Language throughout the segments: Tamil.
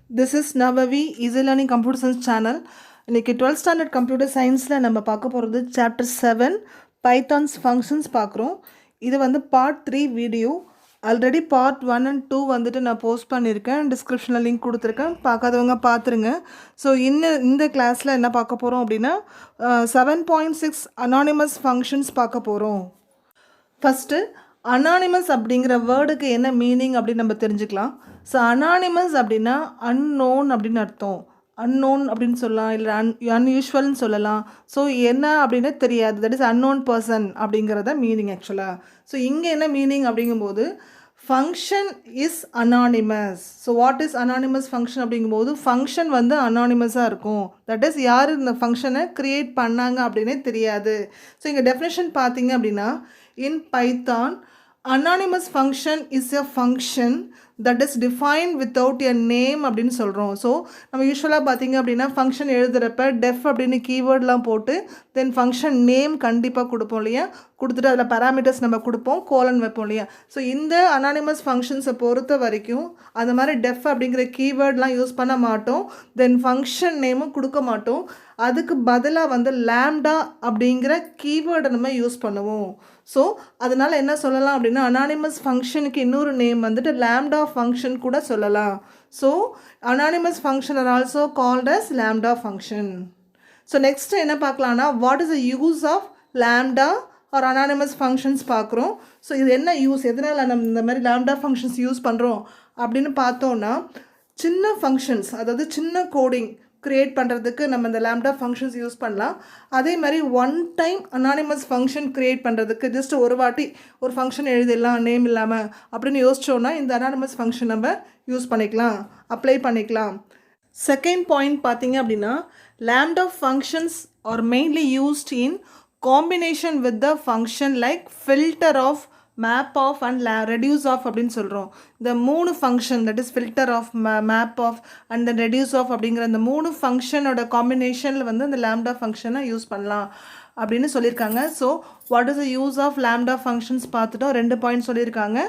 This is Narpavi Easy Learning Computer Science channel. இன்னைக்கு 12th standard computer scienceல நம்ம பார்க்க போகிறது chapter 7 Python's functions பார்க்குறோம். இது வந்து part 3 video. Already part 1 and 2 வந்துட்டு நான் போஸ்ட் பண்ணியிருக்கேன். டிஸ்கிரிப்ஷனில் லிங்க் கொடுத்துருக்கேன். பார்க்காதவங்க பார்த்துருங்க. ஸோ இந்த கிளாஸில் என்ன பார்க்க போகிறோம் அப்படின்னா 7.6 anonymous functions பார்க்க போகிறோம். ஃபஸ்ட்டு அனானிமஸ் அப்படிங்கிற வேர்டுக்கு என்ன மீனிங் அப்படின்னு நம்ம தெரிஞ்சுக்கலாம். ஸோ அனானிமஸ் அப்படின்னா அன்னோன் அப்படின்னு அர்த்தம். அன்னோன் அப்படின்னு சொல்லலாம், இல்லை அன்யூஷுவல்னு சொல்லலாம். ஸோ என்ன அப்படின்னு தெரியாது, தட் இஸ் அன்னோன் பர்சன் அப்படிங்கிறத மீனிங் ஆக்சுவலாக. ஸோ இங்கே என்ன மீனிங் அப்படிங்கும்போது function is anonymous. So what is anonymous function அப்படிங்கும்போது ஃபங்க்ஷன் வந்து அனானிமஸாக இருக்கும். தட் இஸ் யார் இந்த ஃபங்க்ஷனை க்ரியேட் பண்ணாங்க அப்படின்னே தெரியாது. ஸோ இங்கே டெஃபினேஷன் பார்த்தீங்க அப்படின்னா in Python, anonymous function is a function that is defined without a name அப்படின்னு சொல்கிறோம். ஸோ நம்ம யூஸ்வலாக பார்த்தீங்க அப்படின்னா ஃபங்க்ஷன் எழுதுகிறப்ப டெஃப் அப்படின்னு கீவேர்ட்லாம் போட்டு தென் ஃபங்க்ஷன் நேம் கண்டிப்பாக கொடுப்போம் இல்லையா, கொடுத்துட்டு அதில் பேராமீட்டர்ஸ் நம்ம கொடுப்போம், கோலன் வைப்போம் இல்லையா. ஸோ இந்த அனானிமஸ் ஃபங்க்ஷன்ஸை பொறுத்த வரைக்கும் அந்த மாதிரி டெஃப் அப்படிங்கிற கீவேர்ட்லாம் யூஸ் பண்ண மாட்டோம், தென் ஃபங்க்ஷன் நேமும் கொடுக்க மாட்டோம். அதுக்கு பதிலாக வந்து லேம்டா அப்படிங்கிற கீவேர்டை நம்ம யூஸ் பண்ணுவோம். ஸோ அதனால் என்ன சொல்லலாம் அப்படின்னா அனானிமஸ் ஃபங்க்ஷனுக்கு இன்னொரு நேம் வந்துட்டு லேம்டா ஃபங்க்ஷன் கூட சொல்லலாம். So anonymous function are also called as lambda function. So next என்ன பார்க்கலான்னா what is the use of lambda or anonymous functions பார்க்குறோம். ஸோ இது என்ன யூஸ், எதனால் நம்ம இந்த மாதிரி லேம்டா ஃபங்க்ஷன்ஸ் யூஸ் பண்ணுறோம் அப்படின்னு பார்த்தோன்னா சின்ன ஃபங்க்ஷன்ஸ், அதாவது சின்ன கோடிங் க்ரியேட் பண்ணுறதுக்கு நம்ம இந்த லேம்டா ஃபங்க்ஷன்ஸ் யூஸ் பண்ணலாம். அதே மாதிரி one time anonymous function create பண்ணுறதுக்கு ஜஸ்ட் ஒரு வாட்டி ஒரு ஃபங்க்ஷன் எழுதிடலாம் நேம் இல்லாமல் அப்படின்னு யோசிச்சோன்னா இந்த அனானிமஸ் ஃபங்க்ஷன் நம்ம யூஸ் பண்ணிக்கலாம், அப்ளை பண்ணிக்கலாம். செகண்ட் பாயிண்ட் பார்த்தீங்க அப்படின்னா lambda functions are mainly used in combination with the function like filter of, map of and reduce of அப்படின்னு சொல்கிறோம். இந்த மூணு function that is filter of, map of and then reduce of அப்படிங்கிற இந்த மூணு ஃபங்க்ஷனோட காம்பினேஷனில் வந்து இந்த லேம்டா ஃபங்க்ஷனை யூஸ் பண்ணலாம் அப்படின்னு சொல்லியிருக்காங்க. So what is the use of lambda functions பார்த்துட்டோம், 2 பாயிண்ட் சொல்லியிருக்காங்க.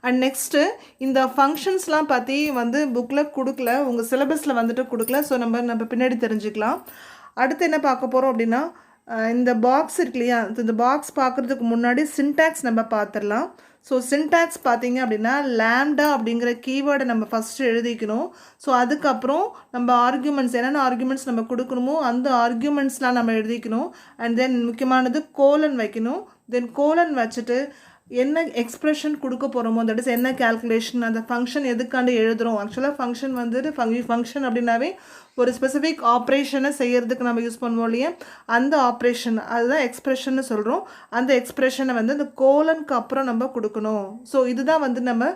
அண்ட் நெக்ஸ்ட்டு இந்த ஃபங்க்ஷன்ஸ்லாம் பற்றி வந்து புக்கில் கொடுக்கல, உங்கள் சிலபஸில் வந்துட்டு கொடுக்கல. ஸோ நம்ம பின்னாடி தெரிஞ்சுக்கலாம். அடுத்து என்ன பார்க்க போகிறோம் அப்படின்னா இந்த பாக்ஸ் இருக்கு இல்லையா, இந்த பாக்ஸ் பார்க்குறதுக்கு முன்னாடி சின்டாக்ஸ் நம்ம பார்த்துடலாம். ஸோ சின்டாக்ஸ் பார்த்தீங்க அப்படின்னா லேம்டா அப்படிங்கிற கீவேர்டை நம்ம ஃபஸ்ட்டு எழுதிக்கணும். ஸோ அதுக்கப்புறம் நம்ம ஆர்குமெண்ட்ஸ், என்னென்ன ஆர்குமெண்ட்ஸ் நம்ம கொடுக்கணுமோ அந்த ஆர்குமெண்ட்ஸ்லாம் நம்ம எழுதிக்கணும். அண்ட் தென் முக்கியமானது கோலன் வைக்கணும். தென் கோலன் வச்சுட்டு என்ன எக்ஸ்ப்ரெஷன் கொடுக்க போகிறோமோ, தட் இஸ் என்ன கேல்குலேஷன், அந்த ஃபங்க்ஷன் எதுக்காண்டு எழுதுகிறோம். ஆக்சுவலாக ஃபங்க்ஷன் வந்துட்டு ஃபங்க்ஷன் அப்படின்னாவே ஒரு ஸ்பெசிஃபிக் ஆப்ரேஷனை செய்கிறதுக்கு நம்ம யூஸ் பண்ணுவோம் இல்லையா, அந்த ஆப்ரேஷன் அதுதான் எக்ஸ்ப்ரெஷன்னு சொல்கிறோம். அந்த எக்ஸ்ப்ரெஷனை வந்து அந்த கோலனுக்கு அப்புறம் நம்ம கொடுக்கணும். ஸோ இதுதான் வந்து நம்ம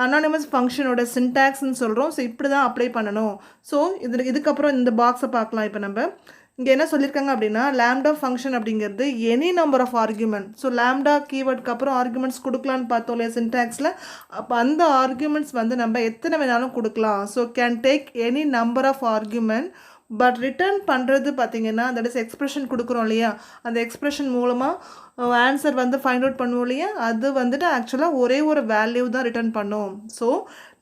அனானிமஸ் ஃபங்க்ஷனோட சின்டாக்ஸ்ன்னு சொல்கிறோம். ஸோ இப்படி தான் அப்ளை பண்ணணும். ஸோ இதுக்கப்புறம் இந்த பாக்ஸை பார்க்கலாம். இப்போ நம்ம இங்கே என்ன சொல்லியிருக்காங்க அப்படின்னா லேம்டா ஃபங்க்ஷன் அப்படிங்கிறது any number of argument. So lambda கீவேர்டுக்கு அப்புறம் ஆர்குமெண்ட்ஸ் கொடுக்கலான்னு பார்த்தோம் இல்லையா சின்டாக்ஸில். அப்போ அந்த ஆர்குமெண்ட்ஸ் வந்து நம்ம எத்தனை வேணாலும் கொடுக்கலாம். So can take any number of argument. But return பண்ணுறது பார்த்திங்கன்னா தட் இஸ் எக்ஸ்ப்ரெஷன் கொடுக்குறோம் இல்லையா, அந்த எக்ஸ்ப்ரெஷன் மூலமாக ஆன்சர் வந்து ஃபைண்ட் அவுட் பண்ணுவோம் இல்லையா, அது வந்துட்டு ஆக்சுவலாக ஒரே ஒரு வேல்யூ தான் ரிட்டர்ன் பண்ணும். So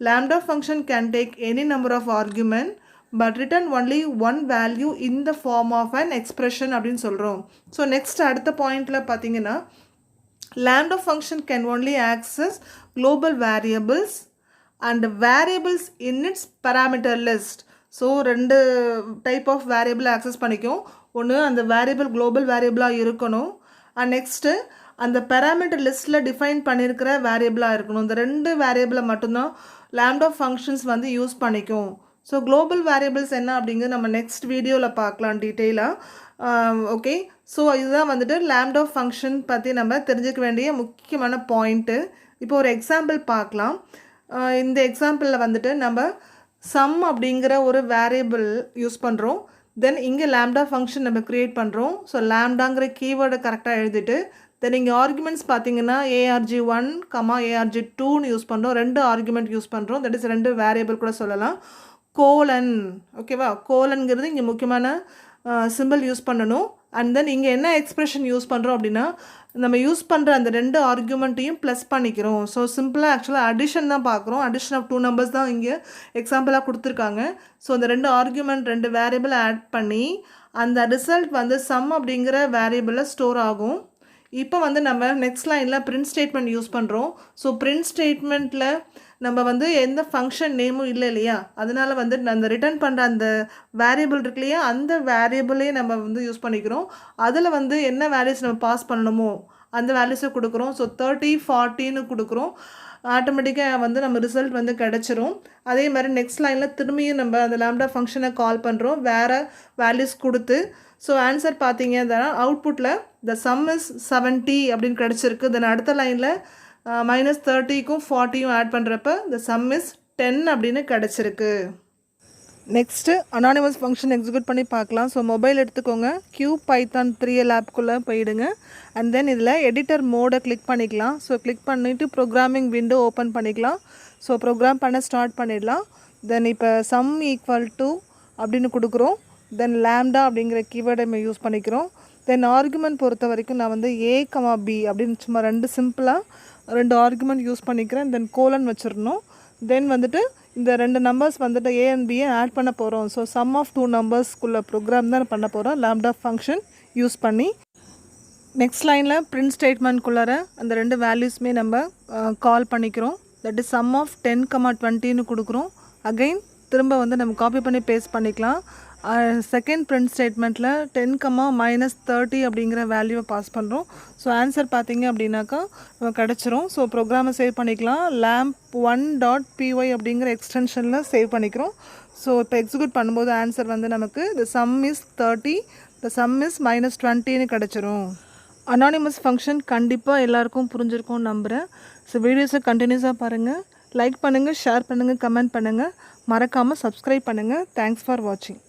lambda function can take any number of argument but return only one value in the form of an expression அப்படின்னு சொல்கிறோம். ஸோ நெக்ஸ்ட் அடுத்த பாயிண்டில் பார்த்தீங்கன்னா lambda function can only access global variables and variables in its parameter list. So 2 type of variable access பண்ணிக்கும். ஒன்று அந்த வேரியபிள் குளோபல் வேரியபிளாக இருக்கணும், அண்ட் நெக்ஸ்ட்டு அந்த பேராமீட்டர் லிஸ்ட்டில் டிஃபைன் பண்ணியிருக்கிற வேரியபிளாக இருக்கணும். இந்த 2 வேரியபிளை மட்டும்தான் லேம்டா ஃபங்க்ஷன்ஸ் வந்து யூஸ் பண்ணிக்கும். ஸோ குளோபல் வேரியபிள்ஸ் என்ன அப்படிங்கிறது நம்ம நெக்ஸ்ட் வீடியோவில் பார்க்கலாம் டீட்டெயிலாக. ஓகே, ஸோ இதுதான் வந்துட்டு லேம்டா ஃபங்க்ஷன் பற்றி நம்ம தெரிஞ்சுக்க வேண்டிய முக்கியமான பாயிண்ட்டு. இப்போ ஒரு எக்ஸாம்பிள் பார்க்கலாம். இந்த எக்ஸாம்பிளில் வந்துட்டு நம்ம சம் அப்படிங்கிற ஒரு வேரியபிள் யூஸ் பண்ணுறோம். தென் இங்கே லேம்டா ஃபங்க்ஷன் நம்ம க்ரியேட் பண்ணுறோம். ஸோ லேம்டாங்கிற கீவேர்டை கரெக்டாக எழுதிட்டு தென் இங்கே ஆர்குமெண்ட்ஸ் பார்த்தீங்கன்னா ARG1, ARG2ன்னு யூஸ் பண்ணுறோம். 2 ஆர்குமெண்ட் யூஸ் பண்ணுறோம். தட் இஸ் 2 வேரியபிள் கூட சொல்லலாம். கோலன், ஓகேவா, கோலன்கிறது இங்கே முக்கியமான சிம்பிள் யூஸ் பண்ணணும். அண்ட் தென் இங்கே என்ன எக்ஸ்பிரஷன் யூஸ் பண்ணுறோம் அப்படின்னா, நம்ம யூஸ் பண்ணுற அந்த 2 ஆர்குமெண்ட்டையும் ப்ளஸ் பண்ணிக்கிறோம். ஸோ சிம்பிளாக ஆக்சுவலாக அடிஷன் தான் பார்க்குறோம். அடிஷன் ஆஃப் 2 நம்பர்ஸ் தான் இங்கே எக்ஸாம்பிளாக கொடுத்துருக்காங்க. ஸோ அந்த 2 ஆர்குமெண்ட் 2 வேரியபிள் ஆட் பண்ணி அந்த ரிசல்ட் வந்து சம் அப்படிங்கிற வேரியபிளில் ஸ்டோர் ஆகும். இப்போ வந்து நம்ம நெக்ஸ்ட் லைனில் பிரிண்ட் ஸ்டேட்மெண்ட் யூஸ் பண்ணுறோம். ஸோ பிரிண்ட் ஸ்டேட்மெண்ட்டில் நம்ம வந்து எந்த ஃபங்க்ஷன் நேமும் இல்லை இல்லையா, அதனால் வந்து அந்த ரிட்டர்ன் பண்ணுற அந்த வேரியபிள் இருக்கு இல்லையா, அந்த வேரியபிளே நம்ம வந்து யூஸ் பண்ணிக்கிறோம். அதில் வந்து என்ன வேல்யூஸ் நம்ம பாஸ் பண்ணணுமோ அந்த வேல்யூஸை கொடுக்குறோம். ஸோ 30 40ன்னு கொடுக்குறோம். ஆட்டோமேட்டிக்காக வந்து நம்ம ரிசல்ட் வந்து கிடச்சிரும். அதே மாதிரி நெக்ஸ்ட் லைனில் திரும்பியும் நம்ம அந்த லாம்டா ஃபங்க்ஷனை கால் பண்ணுறோம் வேறு வேல்யூஸ் கொடுத்து. ஸோ ஆன்சர் பார்த்தீங்க அப்படின்னா அவுட்புட்டில் த சம் இஸ் 70 அப்படின்னு கிடச்சிருக்கு. தென் அடுத்த லைனில் -30க்கும் 40யும் ஆட் பண்ணுறப்ப த சம் இஸ் 10 அப்படின்னு கிடச்சிருக்கு. நெக்ஸ்ட்டு அனானிமஸ் ஃபங்க்ஷன் எக்ஸிக்யூட் பண்ணி பார்க்கலாம். ஸோ மொபைல் எடுத்துக்கோங்க, Python 3L ஆப்குள்ளே போயிடுங்க. அண்ட் தென் இதில் எடிட்டர் மோடை கிளிக் பண்ணிக்கலாம். ஸோ கிளிக் பண்ணிவிட்டு ப்ரோக்ராமிங் விண்டோ ஓப்பன் பண்ணிக்கலாம். ஸோ ப்ரோக்ராம் பண்ண ஸ்டார்ட் பண்ணிடலாம். தென் இப்போ சம் ஈக்குவல் டு அப்படின்னு கொடுக்குறோம். தென் லாம்டா அப்படிங்கிற கீவேர்டை நம்ம யூஸ் பண்ணிக்கிறோம். தென் ஆர்குமெண்ட் பொறுத்த வரைக்கும் நான் வந்து A, B அப்படின்னு சும்மா 2 சிம்பிளாக 2 ஆர்குமெண்ட் யூஸ் பண்ணிக்கிறேன். தென் கோலன் வச்சிடணும். தென் வந்துட்டு இந்த 2 நம்பர்ஸ் வந்துட்டு A and B ஆட் பண்ண போகிறோம். ஸோ சம் ஆஃப் 2 நம்பர்ஸ்க்குள்ள ப்ரோக்ராம் தான் பண்ண போகிறோம் லாம்டா ஃபங்க்ஷன் யூஸ் பண்ணி. நெக்ஸ்ட் லைனில் பிரிண்ட் ஸ்டேட்மெண்ட்குள்ளார அந்த 2 வேல்யூஸுமே நம்ம கால் பண்ணிக்கிறோம். தட் இஸ் சம் ஆஃப் 10, 20ன்னு கொடுக்குறோம். அகைன் திரும்ப வந்து நம்ம காப்பி பண்ணி பேஸ்ட் பண்ணிக்கலாம். செகண்ட் பிரிண்ட் ஸ்டேட்மெண்ட்டில் 10, -30 அப்படிங்கிற வேல்யூவை பாஸ் பண்ணுறோம். ஸோ ஆன்சர் பார்த்தீங்க அப்படின்னாக்கா கிடச்சிரும். ஸோ ப்ரோக்ராமை சேவ் பண்ணிக்கலாம். lamp1.py அப்படிங்கிற எக்ஸ்டென்ஷனில் சேவ் பண்ணிக்கிறோம். ஸோ இப்போ எக்ஸிக்யூட் பண்ணும்போது ஆன்சர் வந்து நமக்கு the sum is 30, the sum is -20ன்னு கிடச்சிரும். அனானிமஸ் ஃபங்க்ஷன் கண்டிப்பாக எல்லாருக்கும் புரிஞ்சிருக்கும்னு நம்புகிறேன். ஸோ வீடியோஸை கண்டினியூஸாக பாருங்கள், லைக் பண்ணுங்கள், ஷேர் பண்ணுங்கள், கமெண்ட் பண்ணுங்கள், மறக்காமல் சப்ஸ்கிரைப் பண்ணுங்கள். தேங்க்ஸ் ஃபார் வாட்சிங்.